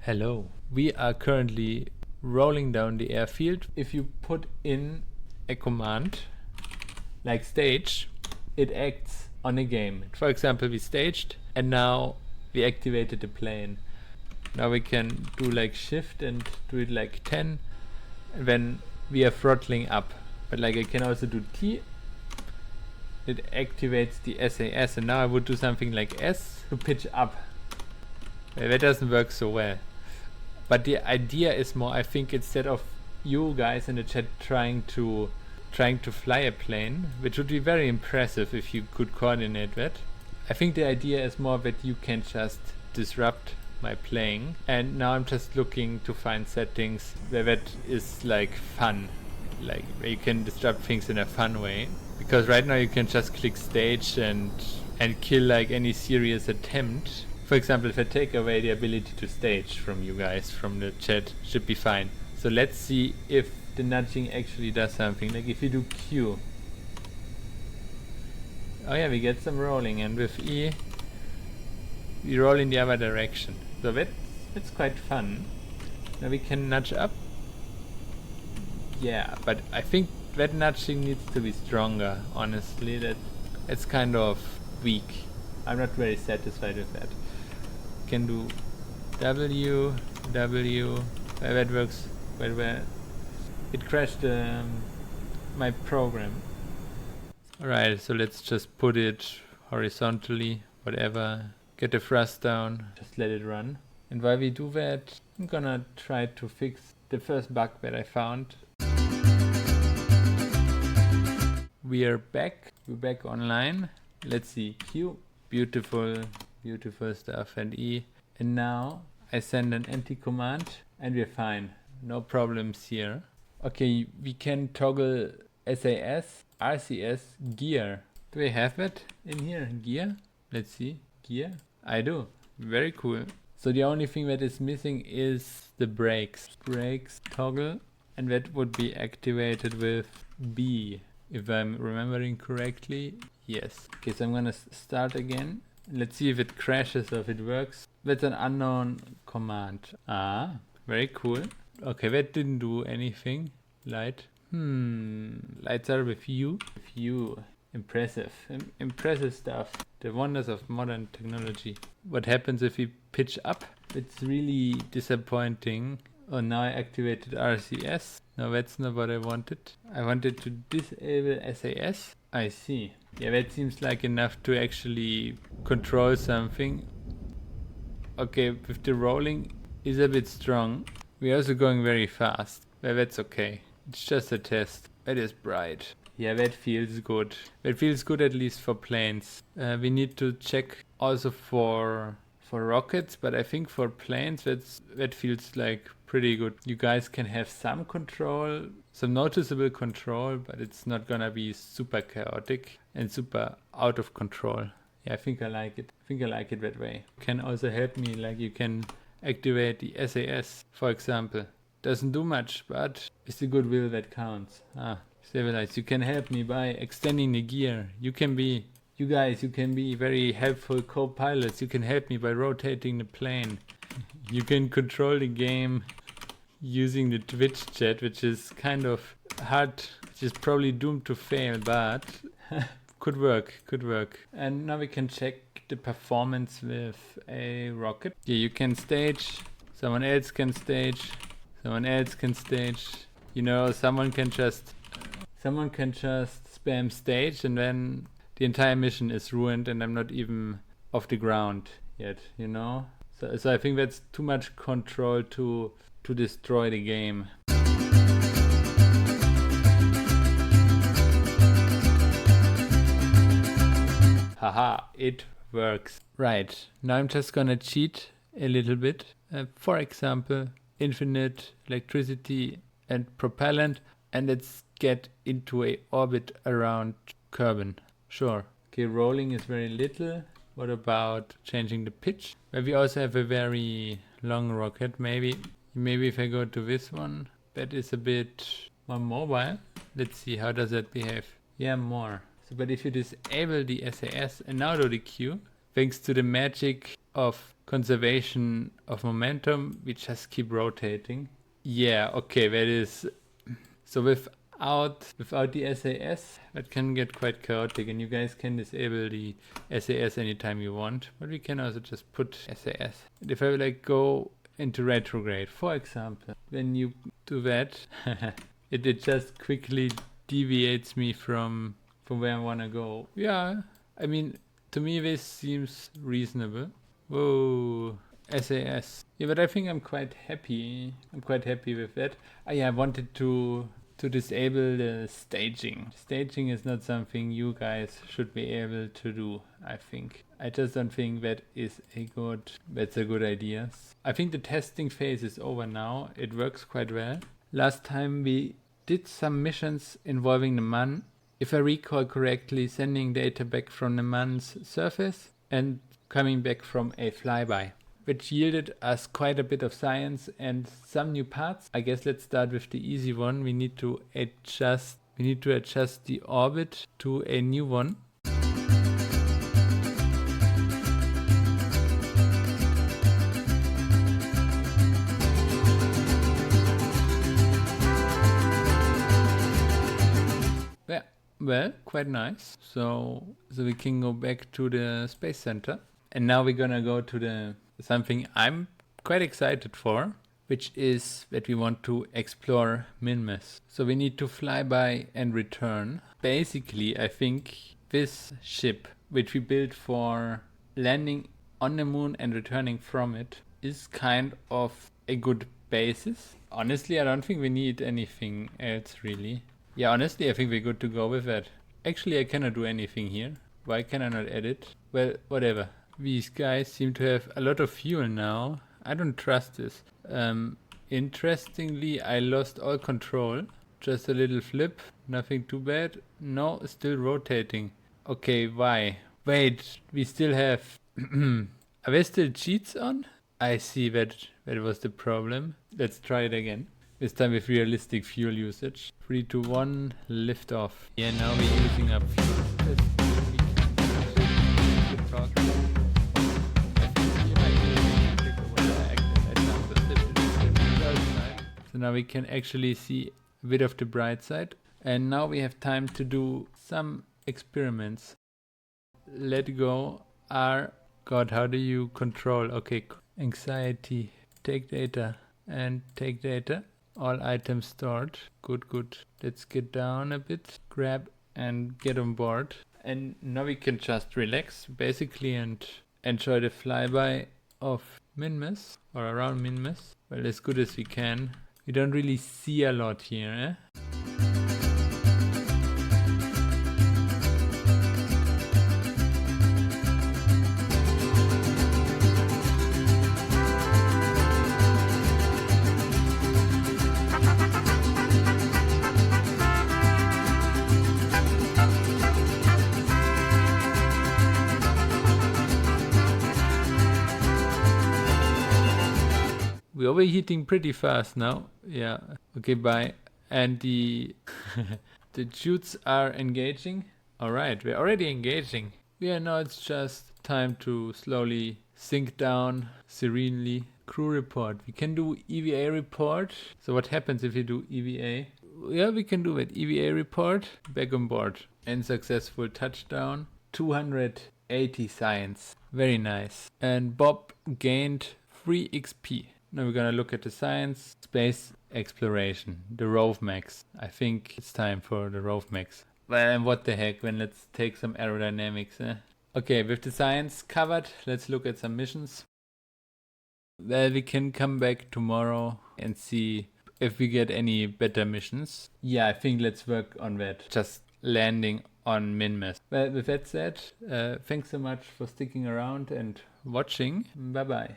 Hello. We are currently rolling down the airfield. If you put in a command like stage, it acts on a game. For example, we staged and now we activated the plane. Now we can do like shift and do it like 10 when we are throttling up. But like I can also do T. It activates the SAS, and now I would do something like S to pitch up. That doesn't work so well. But the idea is more, I think, instead of you guys in the chat trying to fly a plane, which would be very impressive if you could coordinate that. I think the idea is more that you can just disrupt my playing, and now I'm just looking to find settings where that is like fun, like where you can disrupt things in a fun way. Because right now you can just click stage and kill like any serious attempt. For example, if I take away the ability to stage from you guys, from the chat, should be fine. So let's see if the nudging actually does something. Like if you do Q. Oh yeah, we get some rolling, and with E, we roll in the other direction. So that's quite fun. Now we can nudge up. Yeah, but I think that nudging needs to be stronger, honestly. That's kind of weak. I'm not very satisfied with that. Can do W, that works very well. It crashed my program. Alright, so let's just put it horizontally, whatever. Get the thrust down, just let it run. And while we do that, I'm gonna try to fix the first bug that I found. We're back online. Let's see, Q, beautiful stuff, and E. And now I send an anti-command and we're fine. No problems here. Okay, we can toggle SAS, RCS, gear. Do we have it in here? Gear? Let's see. Gear? I do. Very cool. So the only thing that is missing is the brakes. Brakes toggle, and that would be activated with B, if I'm remembering correctly. Yes. Okay, so I'm gonna start again. Let's see if it crashes or if it works. That's an unknown command. Ah, very cool. Okay, that didn't do anything. Light. Lights are with you. With you. Impressive. Impressive stuff. The wonders of modern technology. What happens if we pitch up? It's really disappointing. Oh, now I activated RCS. No, that's not what I wanted. I wanted to disable SAS. I see. Yeah, that seems like enough to actually control something. Okay, with the rolling is a bit strong. We're also going very fast. But that's okay. It's just a test. That is bright. Yeah, that feels good. That feels good at least for planes. We need to check also for rockets, but I think for planes that feels like pretty good. You guys can have some control, some noticeable control, but it's not gonna be super chaotic and super out of control. Yeah, I think I like it. I think I like it that way. You can also help me, like you can activate the SAS, for example. Doesn't do much, but it's the goodwill that counts. Stabilize. You can help me by extending the gear. You can be very helpful co-pilots. You can help me by rotating the plane. You can control the game using the Twitch chat, which is kind of hard, which is probably doomed to fail, but could work. And now we can check the performance with a rocket. Yeah, you can stage, someone else can stage, you know, someone can just spam stage, and then the entire mission is ruined and I'm not even off the ground yet, you know? So I think that's too much control to destroy the game. Haha, it works. Right, now I'm just gonna cheat a little bit. For example, infinite electricity and propellant, and let's get into a orbit around Kerbin. Sure. Okay, rolling is very little. What about changing the pitch? Where we also have a very long rocket. Maybe if I go to this one, that is a bit more mobile. Let's see, how does that behave? Yeah, more. So, but if you disable the SAS and now do the Q, thanks to the magic of conservation of momentum, we just keep rotating. Yeah, okay, that is... So without the SAS, that can get quite chaotic, and you guys can disable the SAS anytime you want, but we can also just put SAS. And if I like go into retrograde, for example, when you do that, it just quickly deviates me from where I want to go. Yeah, I mean, to me this seems reasonable. Whoa, SAS. Yeah, but I think I'm quite happy. I'm quite happy with that. Yeah, I wanted to disable the staging. Staging is not something you guys should be able to do, I think. I just don't think that's a good idea. I think the testing phase is over now. It works quite well. Last time we did some missions involving the man, if I recall correctly, sending data back from the man's surface and coming back from a flyby, which yielded us quite a bit of science and some new parts. I guess let's start with the easy one. We need to adjust the orbit to a new one. Yeah, well, quite nice. So we can go back to the Space Center. And now we're gonna go to something I'm quite excited for, which is that we want to explore Minmus. So we need to fly by and return. Basically, I think this ship, which we built for landing on the moon and returning from it, is kind of a good basis. Honestly, I don't think we need anything else really. Yeah, honestly, I think we're good to go with that. Actually, I cannot do anything here. Why can I not edit? Well, whatever. These guys seem to have a lot of fuel now. I don't trust this. Interestingly, I lost all control. Just a little flip. Nothing too bad. No, still rotating. Okay, why? Wait, we still have... Are there still cheats on? I see that was the problem. Let's try it again. This time with realistic fuel usage. 3, 2, 1, lift off. Yeah, now we're using up fuel. So now we can actually see a bit of the bright side. And now we have time to do some experiments. Let go. R. God, how do you control? Okay, anxiety. Take data and take data. All items stored. Good, good. Let's get down a bit. Grab and get on board. And now we can just relax basically and enjoy the flyby of Minmus or around Minmus. Well, as good as we can. We don't really see a lot here, eh? We're overheating pretty fast now. Yeah. Okay, bye. And the shoots are engaging. Alright, we're already engaging. Yeah, now it's just time to slowly sink down serenely. Crew report. We can do EVA report. So what happens if you do EVA? Yeah, we can do it. EVA report. Back on board. And successful touchdown. 280 science. Very nice. And Bob gained 3 XP. Now we're gonna look at the science, space exploration, the RoveMax. I think it's time for the RoveMax. Well, and what the heck, when let's take some aerodynamics, eh? Okay, with the science covered, let's look at some missions. Well, we can come back tomorrow and see if we get any better missions. Yeah, I think let's work on that. Just landing on Minmus. Well, with that said, thanks so much for sticking around and watching. Bye bye.